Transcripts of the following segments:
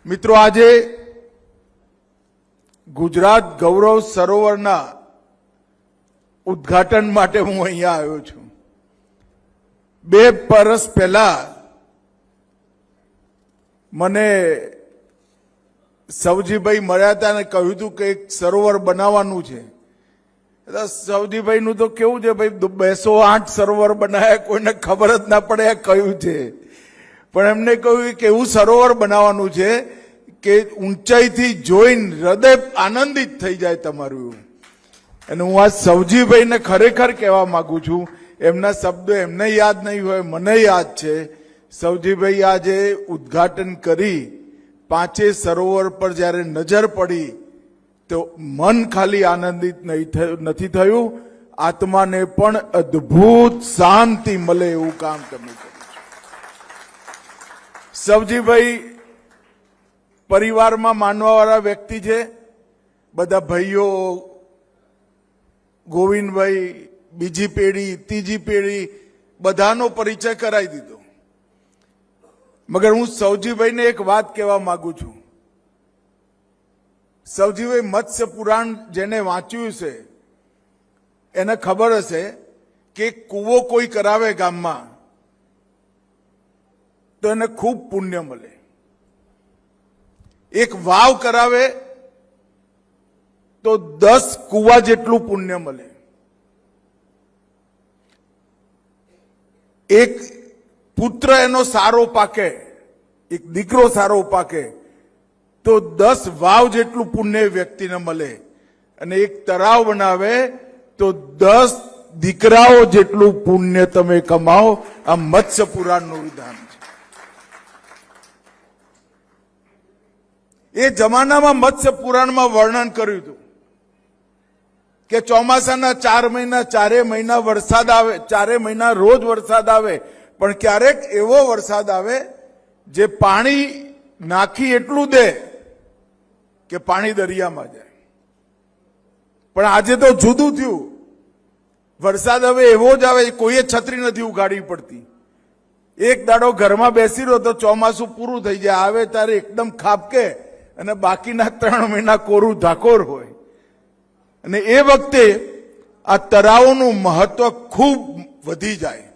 મિત્રો, આજે ગુજરાત ગૌરવ સરોવરના ઉદ્ઘાટન માટે હું અહીંયા આવ્યો છું। 2 વર્ષ પહેલા મને સવજીભાઈ મળ્યા હતા અને કહ્યું હતું કે એક સરોવર બનાવવાનું છે। સવજીભાઈનું તો કેવું છે ભાઈ, 208 સરોવર બનાવ્યા, કોઈને ખબર જ ના પડે કયું છે, પણ એમને કહ્યું કે એવું સરોવર બનાવવાનું છે કે ઊંચાઈથી જોઈને હૃદય આનંદિત થઈ જાય તમારું। અને હું આ સવજીભાઈને ખરેખર કહેવા માંગુ છું, એમના શબ્દો એમને યાદ નહીં હોય, મને યાદ છે। સવજીભાઈ આજે ઉદ્ઘાટન કરી 5 સરોવર પર જ્યારે નજર પડી તો મન ખાલી આનંદિત નથી થયું, આત્માને પણ અદ્ભુત શાંતિ મળે એવું કામ તમે કર્યું। સવજીભાઈ પરિવારમાં માનવાવાળા વ્યક્તિ છે। બધા ભાઈઓ, ગોવિંદભાઈ, બીજી પેઢી, ત્રીજી પેઢી, બધાનો પરિચય કરાવી દીધો। મગર હું સવજીભાઈને એક વાત કહેવા માંગુ છું। સવજીભાઈ મત્સ્ય પુરાણ જેને વાંચ્યું છે એને ખબર હશે કે કૂવો કોઈ કરાવે ગામમાં તો એને ખૂબ પુણ્ય મળે, એક વાવ કરાવે તો 10 કૂવા જેટલું પુણ્ય મળે, એક પુત્ર એનો સારો પાકે, એક દીકરો સારો પાકે તો 10 વાવ જેટલું પુણ્ય વ્યક્તિને મળે, અને એક તળાવ બનાવે તો 10 દીકરાઓ જેટલું પુણ્ય તમે કમાઓ। આ મત્સ્ય પુરાણનું વિધાન છે। એ જમાનામાં મત્સ્ય પુરાણમાં વર્ણન કર્યું હતું કે ચોમાસાના 4 મહિના 4 મહિના વરસાદ આવે, 4 મહિના રોજ વરસાદ આવે, પણ ક્યારેક એવો વરસાદ આવે જે પાણી નાખી એટલું દે કે પાણી દરિયામાં જાય। પણ આજે તો જુદું થયું, વરસાદ હવે એવો જ આવે, કોઈએ છત્રી નથી ઉગાડવી પડતી। એક દાડો ઘરમાં બેસી રહ્યો તો ચોમાસું પૂરું થઈ જાય, આવે ત્યારે એકદમ ખાબકે અને બાકીના 3 મહિના કોરું ધાકોર હોય। અને એ વખતે આ તળાવોનું મહત્વ ખૂબ વધી જાય।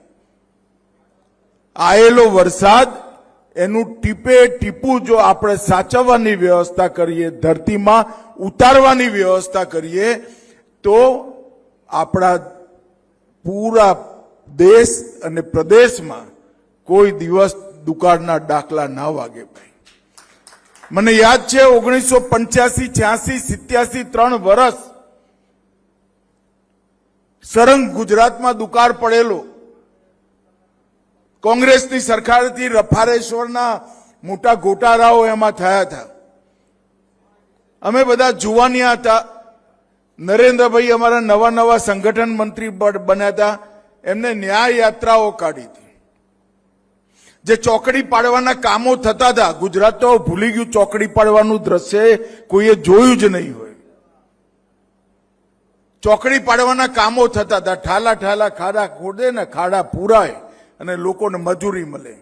આયેલો વરસાદ એનું ટીપે ટીપું જો આપણે સાચવવાની વ્યવસ્થા કરીએ, ધરતીમાં ઉતારવાની વ્યવસ્થા કરીએ તો આપણા પૂરા દેશ અને પ્રદેશમાં કોઈ દિવસ દુકાળના ડાકલા ના વાગે ભાઈ। મને યાદ છે 1985, 86, 87 3 વર્ષ સરંગ ગુજરાતમાં દુકાળ પડેલો। કોંગ્રેસની સરકારથી રફારેશ્વરના મોટા ગોટાળાઓ એમાં થયા હતા। અમે બધા જુવાનિયા હતા। નરેન્દ્રભાઈ અમારા નવા સંગઠન મંત્રી બન્યા હતા, એમને ન્યાય યાત્રાઓ કાઢી હતી। જે ચોકડી પાડવાના કામો થતા હતા, ગુજરાત તો ભૂલી ગયું ચોકડી પાડવાનું દ્રશ્ય કોઈએ જોયું જ નહીં હોય। ચોકડી પાડવાના કામો થતા હતા, ઠાલા ઠાલા ખાડા ખોદે ને ખાડા પૂરાય અને લોકોને મજૂરી મળે।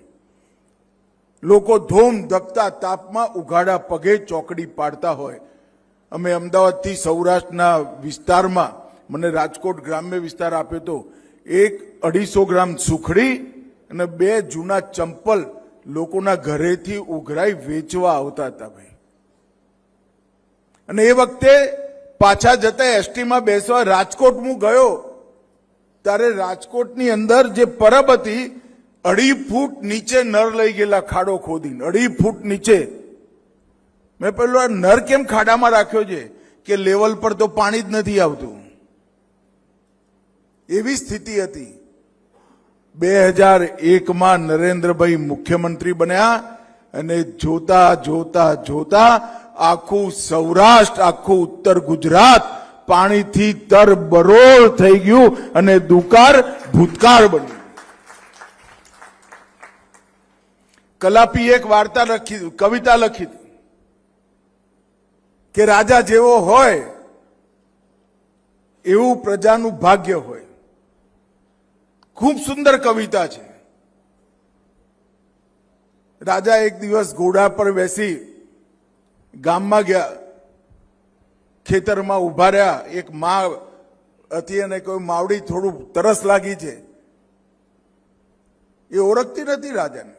લોકો ધોમ ધકતા તાપમાં ઉઘાડા પગે ચોકડી પાડતા હોય। અમે અમદાવાદથી સૌરાષ્ટ્રના વિસ્તારમાં, મને રાજકોટ ગ્રામ્ય વિસ્તાર આપ્યો તો, 1-250 ગ્રામ સુખડી અને 2 જૂના ચંપલ લોકોના ઘરેથી ઉઘરાઈ વેચવા આવતા હતા ભાઈ। અને એ વખતે પાછા જતા એસટીમાં બેસવા રાજકોટ હું ગયો ત્યારે રાજકોટની અંદર જે પરબ હતી, 2.5 ફૂટ નીચે નર લઈ ગયેલા ખાડો ખોદીને, 2.5 ફૂટ નીચે। મેં પેલો આ નર કેમ ખાડામાં રાખ્યો છે કે લેવલ પર તો પાણી જ નથી આવતું, એવી સ્થિતિ હતી। 2001માં નરેન્દ્રભાઈ મુખ્યમંત્રી બન્યા અને જોતા જોતા જોતા આખું સૌરાષ્ટ્ર, આખું ઉત્તર ગુજરાત પાણીથી તરબરોળ થઈ ગયું અને દુકાળ ભૂતકાળ બન્યું। કલાપી એક વાર્તા લખી, કવિતા લખી કે રાજા જેવો હોય એવું પ્રજાનું ભાગ્ય હોય। ખૂબ સુંદર કવિતા છે। રાજા એક દિવસ ઘોડા પર બેસી ગામમાં ગયા, ખેતરમાં ઉભા રહ્યા, એક માં હતી અને કોઈ માવડી થોડું તરસ લાગી છે, એ ઓળખતી નથી રાજાને.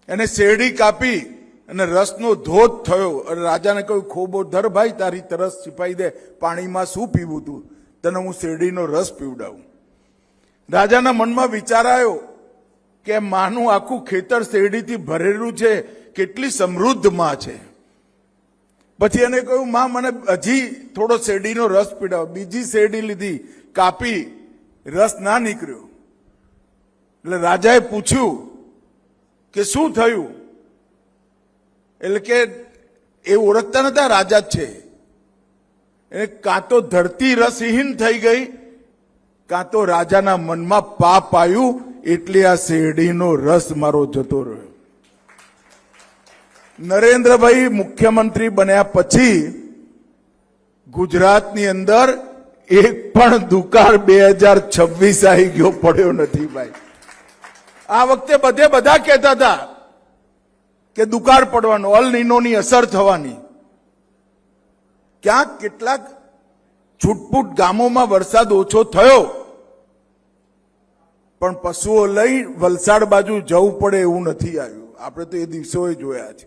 એને શેરડી કાપી અને રસનો ધોધ થયો અને રાજાને કહ્યું, ખોબો ધર ભાઈ, તારી તરસ છીપાઈ દે, પાણીમાં શું પીવું તું, તને હું શેરડીનો રસ પીવડાવું. રાજાના મનમાં વિચાર આવ્યો કે માનું આખું ખેતર શેરડીથી ભરેલું છે, કેટલી સમૃદ્ધ માં છે. પછી એને કહ્યું, માં મને હજી થોડો શેરડીનો રસ પીવડાવો. બીજી શેરડી લીધી, કાપી, રસ ના નીકળ્યો. એટલે રાજાએ પૂછ્યું કે શું થયું? એટલે કે એ ઓળખતા નતા રાજા જ છે. એને કાં તો ધરતી રસહીન થઈ ગઈ, કાં તો રાજાના મનમાં પાપ આવ્યું, એટલે આ શેરડીનો રસ મારો જતો રહ્યો. નરેન્દ્રભાઈ મુખ્યમંત્રી બન્યા પછી ગુજરાતની અંદર એક પણ દુકાળ 2026 આવી ગયો પડ્યો નથી ભાઈ. આ વખતે બધા કહેતા હતા કે દુકાળ પડવાનો, અલ નીનોની અસર થવાની. ક્યાંક કેટલાક છૂટપૂટ ગામોમાં વરસાદ ઓછો થયો, પણ પશુઓ લઈ વલસાડ બાજુ જવું પડે એવું નથી આવ્યું. આપણે તો એ દિવસોએ જોયા છે.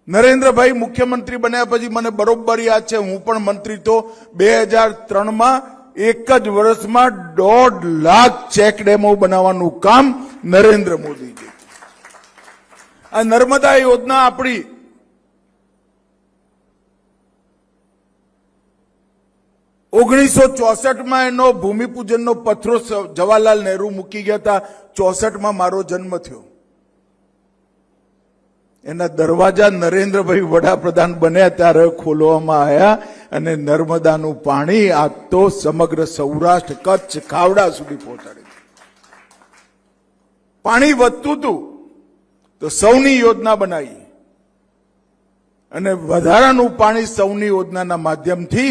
નરેન્દ્રભાઈ મુખ્યમંત્રી બન્યા પછી મને બરોબર યાદ છે, હું પણ મંત્રી તો 2003માં એક જ વર્ષમાં 1.5 લાખ ચેક ડેમો બનાવવાનું કામ નરેન્દ્ર મોદીજી. આ નર્મદા યોજના આપણી ,1964માં એનો ભૂમિપૂજનનો પથરો જવાહરલાલ નહેરુ મૂકી ગયા હતા. 64માં મારો જન્મ થયો. એના દરવાજા નરેન્દ્રભાઈ વડાપ્રધાન બન્યા ત્યારે ખોલવામાં આવ્યા અને નર્મદાનું પાણી આ તો સમગ્ર સૌરાષ્ટ્ર, કચ્છ, ખાવડા સુધી પહોંચાડ્યું. પાણી વધતું હતું તો સૌની યોજના બનાવી અને વધારાનું પાણી સૌની યોજનાના માધ્યમથી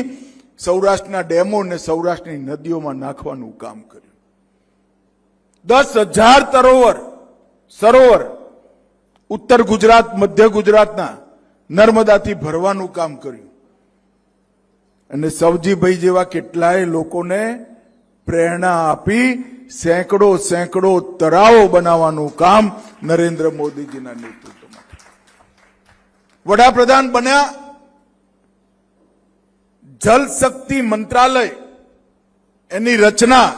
સૌરાષ્ટ્રના ડેમો અને સૌરાષ્ટ્રની નદીઓમાં નાખવાનું કામ કર્યું. 10,000 સરોવર ઉત્તર ગુજરાત, મધ્ય ગુજરાતના નર્મદાથી ભરવાનું કામ કર્યું. અને સવજીભાઈ જેવા કેટલાય લોકોને પ્રેરણા આપી સેંકડો તળાવો બનાવવાનું કામ નરેન્દ્ર મોદીજીના નેતૃત્વમાં. વડાપ્રધાન બન્યા, જલ શક્તિ મંત્રાલય એની રચના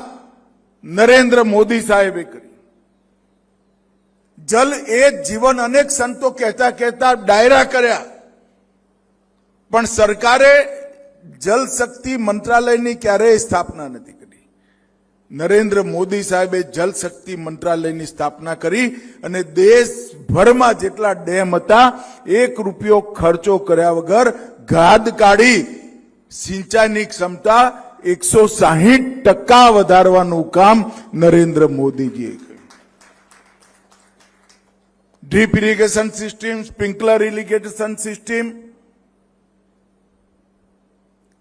નરેન્દ્ર મોદી સાહેબે કરી. જલ એ જીવન, અનેક સંતો કહેતા ડાયરા કર્યા, પણ સરકારે જલ શક્તિ મંત્રાલયની ક્યારેય સ્થાપના નથી કરી. નરેન્દ્ર મોદી સાહેબે જલ શક્તિ મંત્રાલયની સ્થાપના કરી અને દેશભરમાં જેટલા ડેમ હતા 1 રૂપિયો ખર્ચો કર્યા વગર ગાદ કાઢી સિંચાઈની ક્ષમતા 160% વધારવાનું કામ નરેન્દ્ર મોદીજીએ કર્યું. Drip irrigation system, sprinkler irrigation system,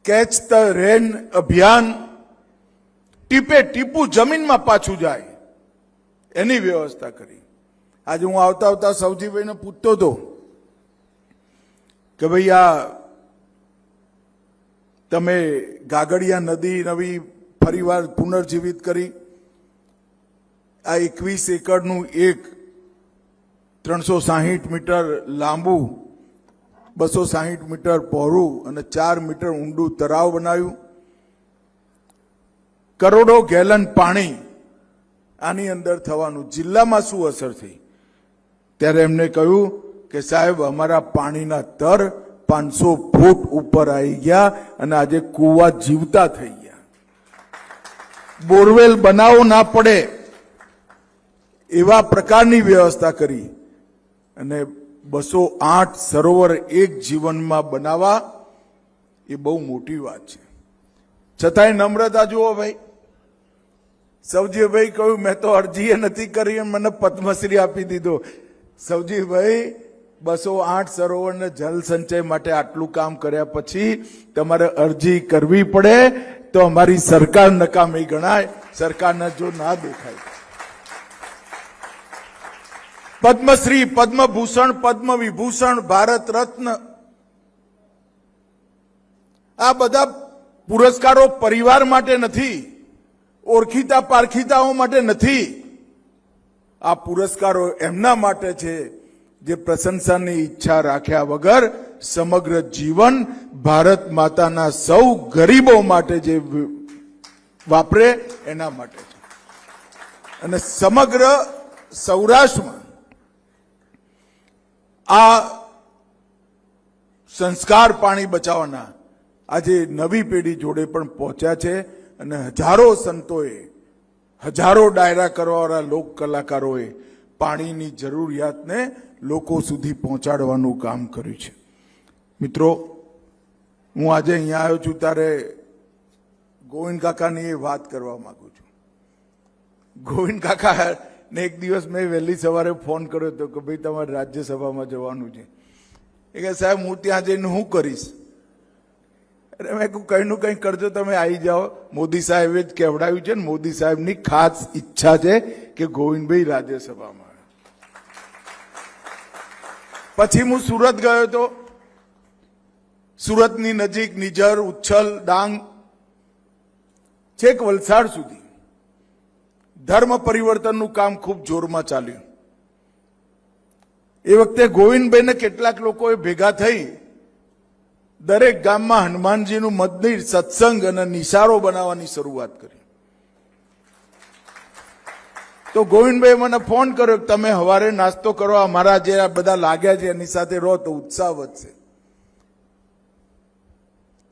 catch the rain અભિયાન, ટીપે ટીપું જમીનમાં પાછું જાય એની વ્યવસ્થા કરી. આજે હું આવતા સવજીભાઈને પૂછતો હતો કે ભાઈ આ તમે ગાગડિયા નદી નવી ફરીવાર પુનર્જીવિત કરી, આ 21 એકરનું એક 360 મીટર લાંબુ, 260 મીટર પહોળું અને 4 મીટર ઊંડું તળાવ બનાવ્યું. કરોડો ગેલન પાણી આની અંદર થવાનું. જિલ્લામાં શું અસર થઈ? ત્યારે એમને કહ્યું કે સાહેબ અમારા પાણીના તર 500 ફૂટ ઉપર આવી ગયા અને આજે કુવા જીવતા થઈ ગયા. બોરવેલ બનાવવો ના પડે એવા પ્રકારની વ્યવસ્થા કરી અને 208 સરોવર એક જીવનમાં બનાવવા એ બહુ મોટી વાત છે. છતાંય નમ્રતા જુઓ ભાઈ. સવજીભાઈ કહ્યું મેં તો અરજી નથી કરી, મને પદ્મશ્રી આપી દીધો. સવજીભાઈ 208 સરોવરને જલ સંચય માટે આટલું કામ કર્યા પછી તમારે અરજી કરવી પડે તો અમારી સરકાર નકામી ગણાય, સરકારને જો ના દેખાય. પદ્મશ્રી, પદ્મભૂષણ, પદ્મ વિભૂષણ, ભારત રત્ન, આ બધા પુરસ્કારો પરિવાર માટે નથી, ઓળખીતા પારખીતાઓ માટે નથી. આ પુરસ્કારો એમના માટે છે જે પ્રશંસાની ઈચ્છા રાખ્યા વગર સમગ્ર જીવન ભારત માતાના સૌ ગરીબો માટે જે વાપરે એના માટે છે. અને સમગ્ર સૌરાષ્ટ્રમાં આ સંસ્કાર પાણી બચાવવાના આજે નવી પેઢી જોડે પણ પહોંચ્યા છે. અને હજારો સંતોએ, હજારો ડાયરા કરવાવાળા લોક કલાકારોએ પાણીની જરૂરિયાતને લોકો સુધી પહોંચાડવાનું કામ કર્યું છે. મિત્રો, હું આજે અહીંયા આવ્યો છું ત્યારે ગોવિંદ કાકાની એ વાત કરવા માંગુ છું. ગોવિંદ કાકાને એક દિવસ મેં વહેલી સવારે ફોન કર્યો હતો કે ભાઈ તમારે રાજ્યસભામાં જવાનું છે. એ કે સાહેબ હું ત્યાં જઈને હું કરીશ? અરે મેં કઈનું કંઈ કરજો, તમે આવી જાઓ. મોદી સાહેબે જ કહેવડાવ્યું છે ને, મોદી સાહેબની ખાસ ઈચ્છા છે કે ગોવિંદભાઈ રાજ્યસભામાં. પછી હું સુરત ગયો હતો. સુરતની નજીક નિઝર, ઉચ્છલ, ડાંગ, છેક વલસાડ સુધી ધર્મ પરિવર્તનનું કામ ખૂબ જોરમાં ચાલ્યું. એ વખતે ગોવિંદભાઈને કેટલાક લોકોએ ભેગા થઈ દરેક ગામમાં હનુમાનજીનું મંદિર, સત્સંગ અને નિશારો બનાવવાની શરૂઆત કરી. તો ગોવિંદભાઈ મને ફોન કર્યો કે તમે સવારે નાસ્તો કરવા અમારા જે બધા લાગ્યા છે એની સાથે રહો તો ઉત્સાહ વધશે.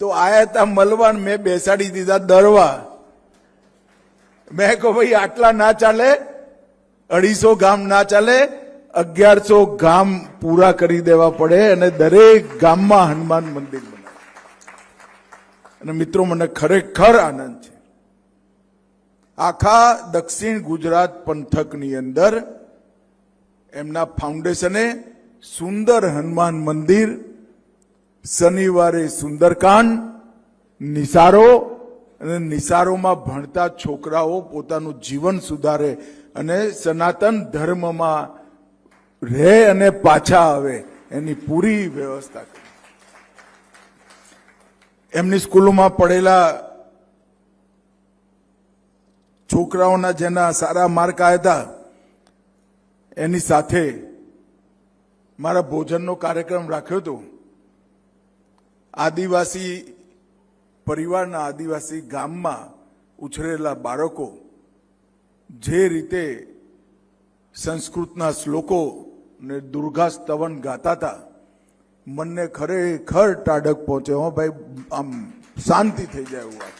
તો આયા હતા મળવા, મેં બેસાડી દીધા દરવા. મેં કહું ભાઈ આટલા ના ચાલે, 250 ગામ ના ચાલે, 1100 ગામ પૂરા કરી દેવા પડે અને દરેક ગામમાં હનુમાન મંદિર બનાવે. અને મિત્રો, મને ખરેખર આનંદ છે. આખા દક્ષિણ ગુજરાત પંથકની અંદર એમના ફાઉન્ડેશને સુંદર હનુમાન મંદિર, શનિવારે સુંદરકાંડ, નિસારો અને નિસારોમાં ભણતા છોકરાઓ પોતાનું જીવન સુધારે અને સનાતન ધર્મમાં રહે અને પાછા આવે એની પૂરી વ્યવસ્થા કરી. એમની સ્કૂલોમાં પડેલા છોકરાઓના જેના સારા માર્ક આવ્યા હતા એની સાથે મારા ભોજનનો કાર્યક્રમ રાખ્યો હતો. આદિવાસી પરિવારના, આદિવાસી ગામમાં ઉછરેલા બાળકો જે રીતે સંસ્કૃતના શ્લોકો ને દુર્ગા સ્તવન ગાતા હતા, મનને ખરેખર ટાઢક પહોંચે. હો ભાઈ, આમ શાંતિ થઈ જાય એવું વાત.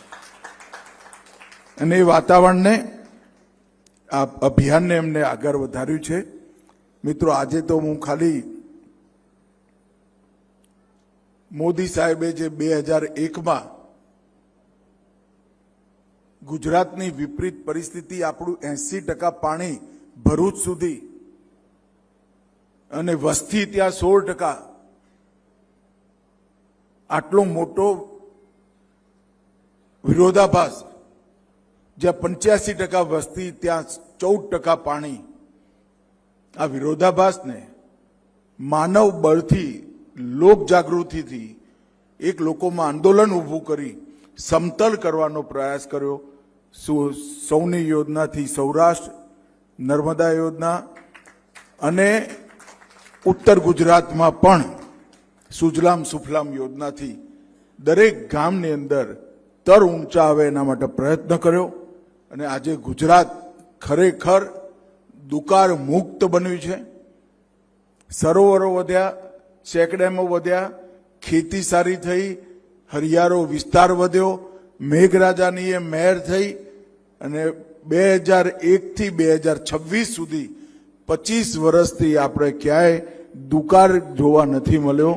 અને એ વાતાવરણને, આ અભિયાનને એમને આગળ વધાર્યું છે. મિત્રો, આજે તો હું ખાલી મોદી સાહેબે જે 2001માં ગુજરાતની વિપરીત પરિસ્થિતિ, આપણું 80% પાણી ભરૂચ સુધી અને વસ્તી ત્યાં 16%, આટલો મોટો વિરોધાભાસ, જ્યાં 85% વસ્તી ત્યાં 14% પાણી, આ વિરોધાભાસને માનવ બળથી, લોક જાગૃતિથી એક લોકોમાં આંદોલન ઊભું કરી સમતલ કરવાનો પ્રયાસ કર્યો. સૌની યોજનાથી સૌરાષ્ટ્ર, નર્મદા યોજના અને ઉત્તર ગુજરાતમાં પણ સુજલામ સુફલામ યોજનાથી દરેક ગામની અંદર તર ઊંચા આવે એના માટે પ્રયત્ન કર્યો. અને આજે ગુજરાત ખરેખર દુકાળ મુક્ત બન્યું છે. સરોવરો વધ્યા, ચેકડેમો વધ્યા, ખેતી સારી થઈ, હરિયાળો વિસ્તાર વધ્યો, મેઘરાજાની એ મહેર થઈ અને 2001 થી 2026 સુધી 25 વર્ષથી આપણે ક્યાંય દુકાળ જોવા નથી મળ્યો.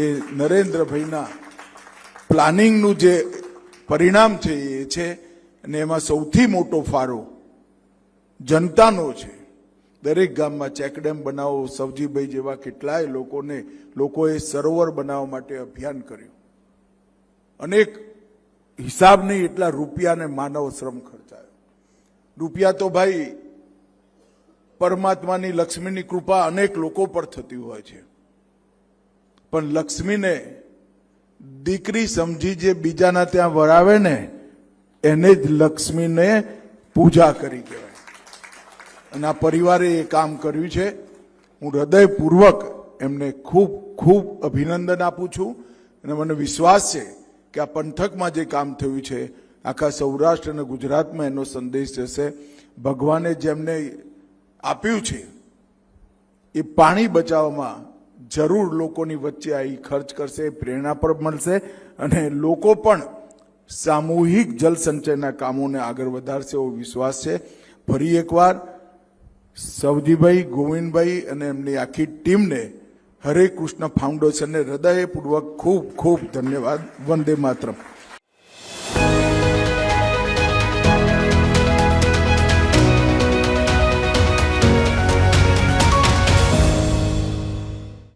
એ નરેન્દ્રભાઈના પ્લાનિંગનું જે પરિણામ છે એ છે. અને એમાં સૌથી મોટો ફાળો જનતાનો છે. દરેક ગામમાં ચેકડેમ બનાવો, સવજીભાઈ જેવા કેટલાય લોકોએ સરોવર બનાવવા માટે અભિયાન કર્યું. અનેક હિસાબ નહીં એટલા રૂપિયા અને માનવ શ્રમ ખર્ચાયો. રૂપિયા તો ભાઈ પરમાત્માની લક્ષ્મીની કૃપા અનેક લોકો પર થતી હોય છે, પણ લક્ષ્મીને દીકરી સમજી જે બીજાના ત્યાં વરાવે ને એને જ લક્ષ્મીને પૂજા કરી કહેવાય. અને આ પરિવારે એ કામ કર્યું છે. હું હૃદયપૂર્વક એમને ખૂબ ખૂબ અભિનંદન આપું છું અને મને વિશ્વાસ છે કે આ પંથકમાં જે કામ થયું છે આખા સૌરાષ્ટ્ર અને ગુજરાતમાં એનો સંદેશ જશે. ભગવાને જેમને આપ્યું છે એ પાણી બચાવવામાં જરૂર લોકોની વચ્ચે આવી ખર્ચ કરશે, પ્રેરણા પણ મળશે અને લોકો પણ સામૂહિક જલ સંચયના કામોને આગળ વધારશે એવો વિશ્વાસ છે. ફરી એકવાર સવજીભાઈ, ગોવિંદભાઈ અને એમની આખી ટીમને હરે કૃષ્ણ ફાઉન્ડેશનને હૃદયપૂર્વક ખૂબ ખૂબ ધન્યવાદ. વંદે માતરમ.